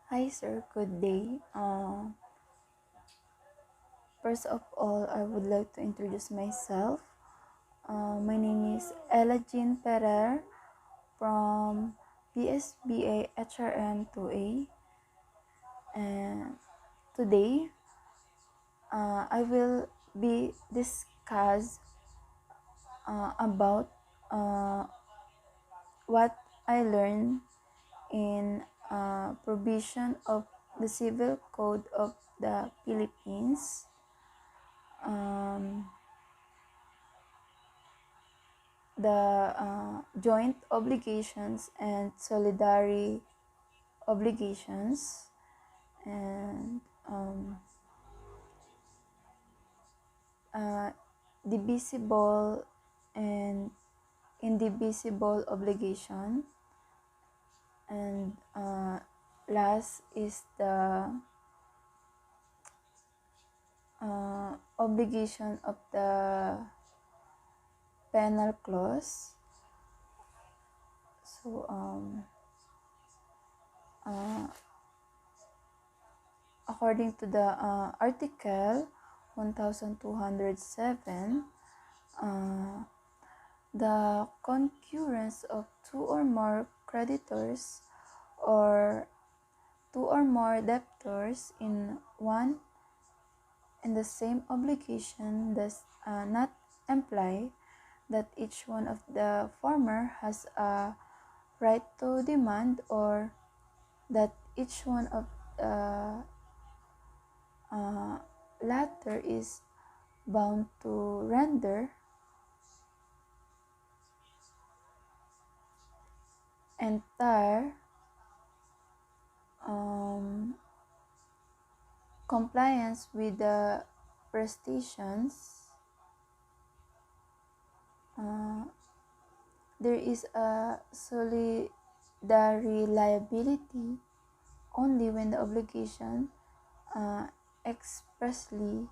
Hi sir, good day. First of all, I would like to introduce myself. My name is Ella Jean Ferrer from PSBA HRM 2A, and today I will be discuss about uh, what I learned in provision of the Civil Code of the Philippines. Um, the joint obligations and solidarity obligations, and uh, divisible and indivisible obligation, and last is the obligation of the penal clause. So uh, according to the article 1207, the concurrence of two or more creditors or two or more debtors in one and the same obligation does not imply that each one of the former has a right to demand, or that each one of the latter is bound to render entire um, compliance with the prestations. uh, there is a solidary liability only when the obligation expressly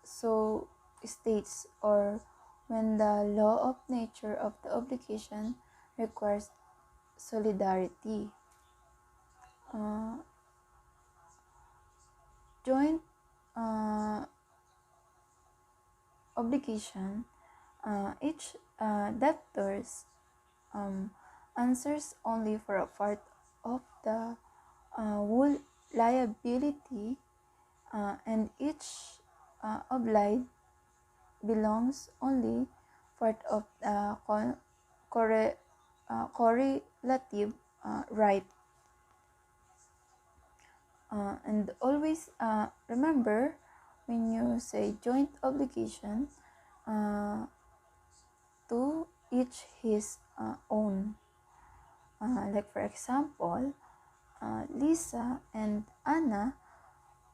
so states, or when the law of nature of the obligation requires solidarity. Uh, joint uh, obligation, each debtors answers only for a part of the whole liability, and each obliged belongs only part of the correlative right. And always remember, when you say joint obligation, uh, to each his own. Like for example, Lisa and Anna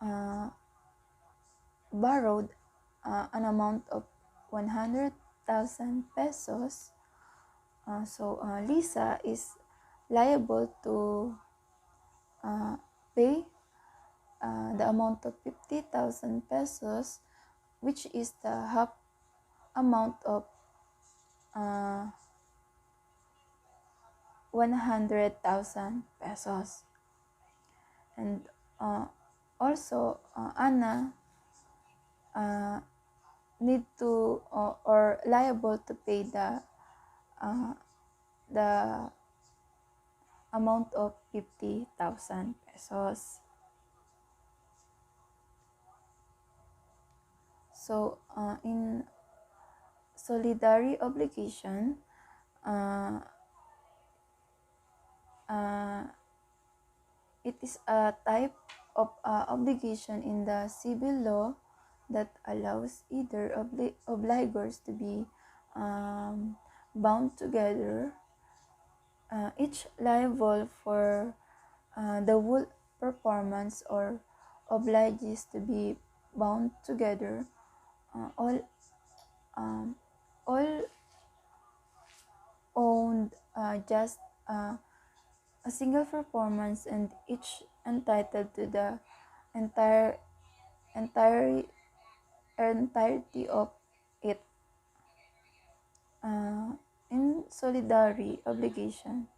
uh, borrowed an amount of 100,000 pesos. So Lisa is liable to pay the amount of 50,000 pesos, which is the half amount of uh, 100,000 pesos. And also, Anna uh, need to or liable to pay the amount of 50,000 pesos. So in solidary obligation, uh, uh, it is a type of obligation in the civil law that allows either obligors to be bound together, each liable for the whole performance, or obliges to be bound together, um, all owned just a single performance, and each entitled to the entire entire entirety of it. In solidary obligation,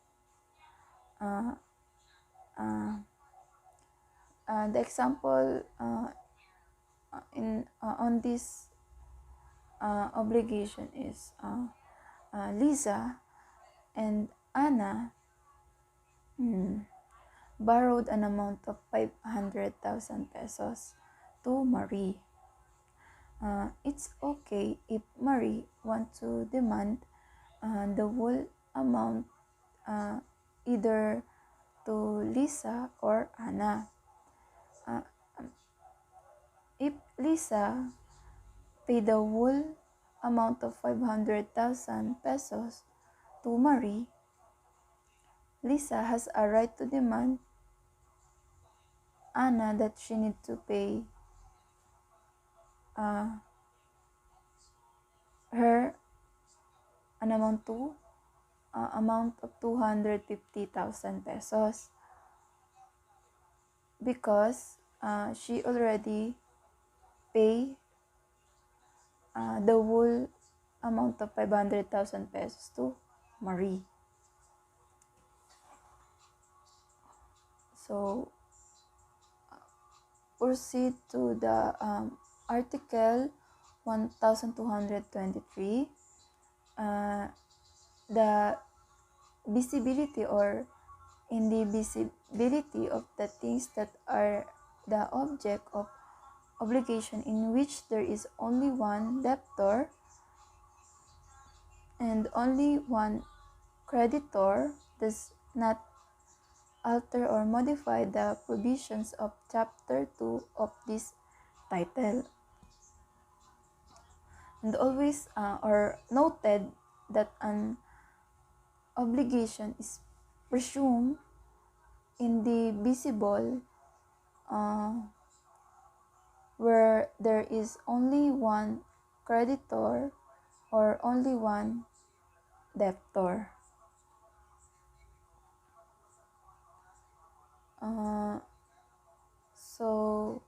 The example on this obligation is Lisa and Anna borrowed an amount of 500,000 pesos to Marie. It's okay if Marie wants to demand the whole amount either to Lisa or Anna. If Lisa paid the whole amount of 500,000 pesos to Marie, Lisa has a right to demand Anna that she needs to pay her an amount of 250,000 pesos because she already pay the whole amount of 500,000 pesos to Marie. So proceed to the article 1223. The visibility or indivisibility of the things that are the object of obligation in which there is only one debtor and only one creditor does not alter or modify the provisions of Chapter 2 of this title. And always or noted that an obligation is presumed indivisible where there is only one creditor or only one debtor. So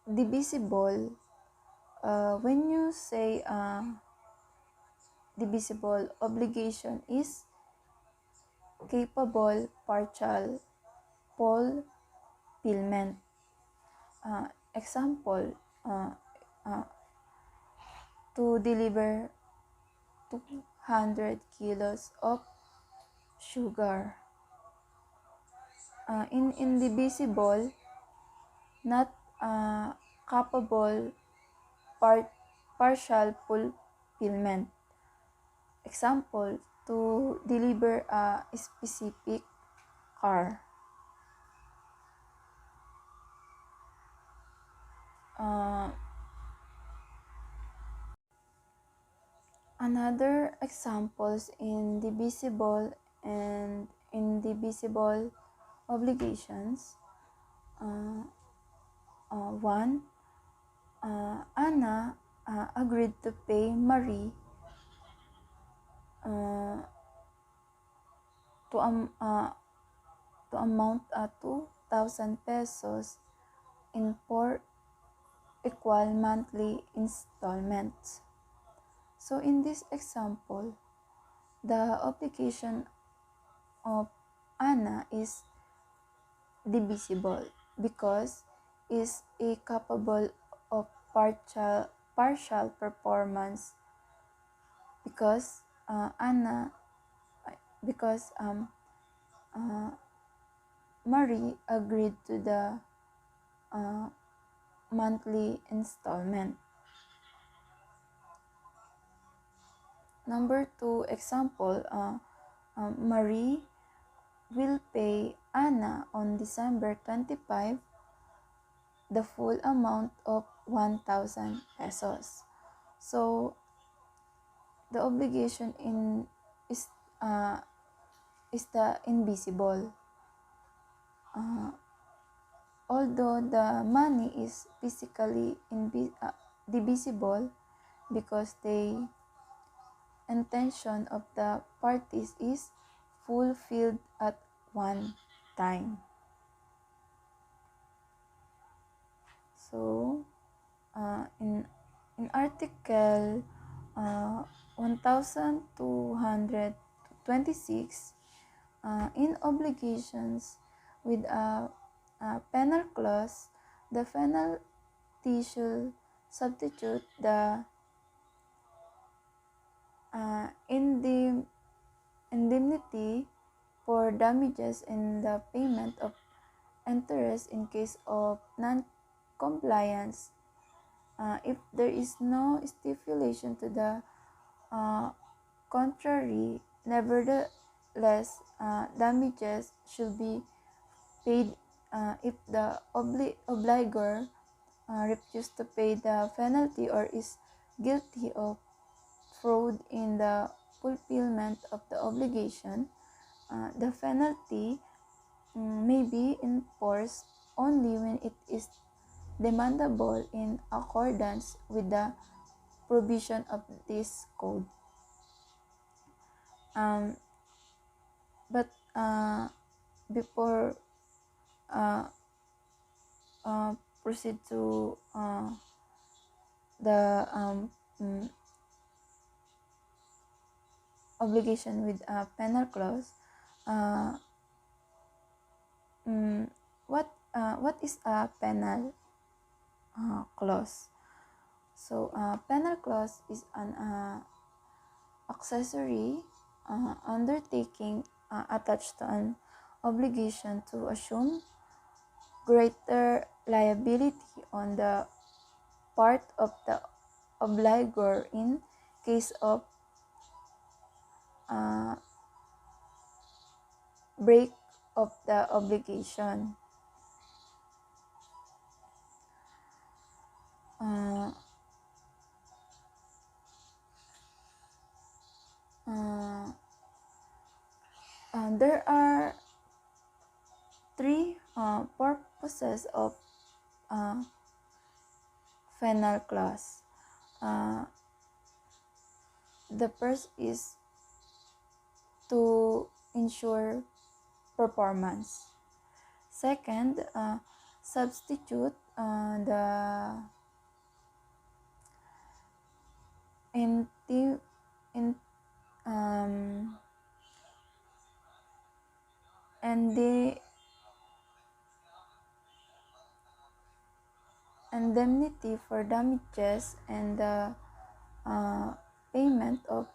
divisible, when you say divisible, obligation is capable partial fulfillment. Example, to deliver 200 kilos of sugar. In indivisible, not capable partial fulfillment. Example, to deliver a specific car. Another examples in divisible and indivisible obligations. One, Anna agreed to pay Marie to amount 2,000 pesos in 4 equal monthly installments. So in this example, the obligation of Anna is divisible because is a capable of partial performance because Marie agreed to the monthly installment. Number 2 example, Marie will pay Anna on December 25 the full amount of 1,000 pesos. So the obligation is the invisible. Although the money is physically divisible because the intention of the parties is fulfilled at one time. So in article 1226, in obligations with a penal clause, the penalty should substitute the indemnity for damages in the payment of interest in case of non-compliance. If there is no stipulation to the contrary, nevertheless, damages should be paid if the obligor refused to pay the penalty or is guilty of fraud in the fulfillment of the obligation. The penalty may be enforced only when it is demandable in accordance with the provision of this code. Um, but before uh, proceed to the obligation with a penal clause, uh, what is a penal clause? So, penal clause is an accessory undertaking attached to an obligation to assume greater liability on the part of the obligor in case of uh, break of the obligation. Uh, uh, there are three purposes of penal clause. The first is to ensure performance. Second, substitute the inti- in, and the indemnity for damages and the payment of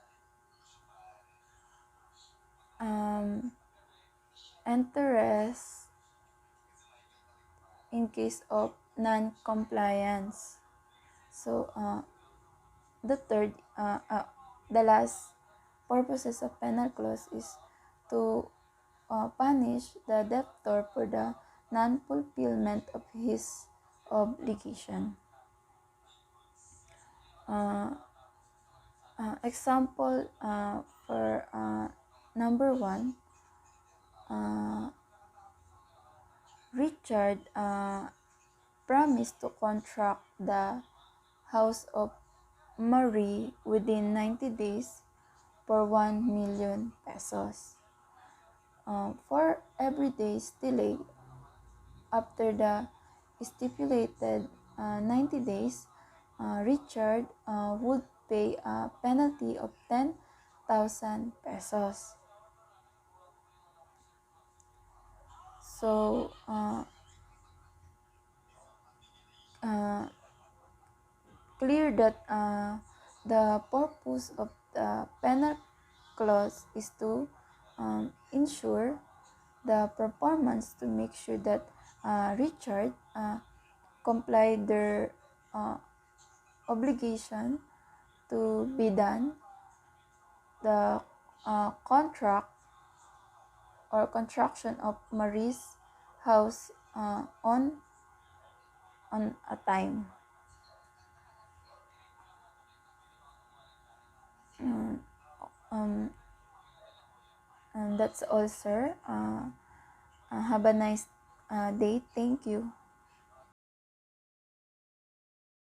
interest in case of non-compliance. So, the third, the last purposes of penal clause is to punish the debtor for the non-fulfillment of his obligation. Example for number one, Richard promised to contract the house of Marie within 90 days for 1 million pesos. For every day's delay after the stipulated 90 days, Richard would pay a penalty of 10,000 pesos. So, clear that the purpose of the penal clause is to ensure the performance, to make sure that Richard complied their obligation to be done, the contract or construction of Marie's house on a time. Um, and that's all, sir. Have a nice day. Thank you.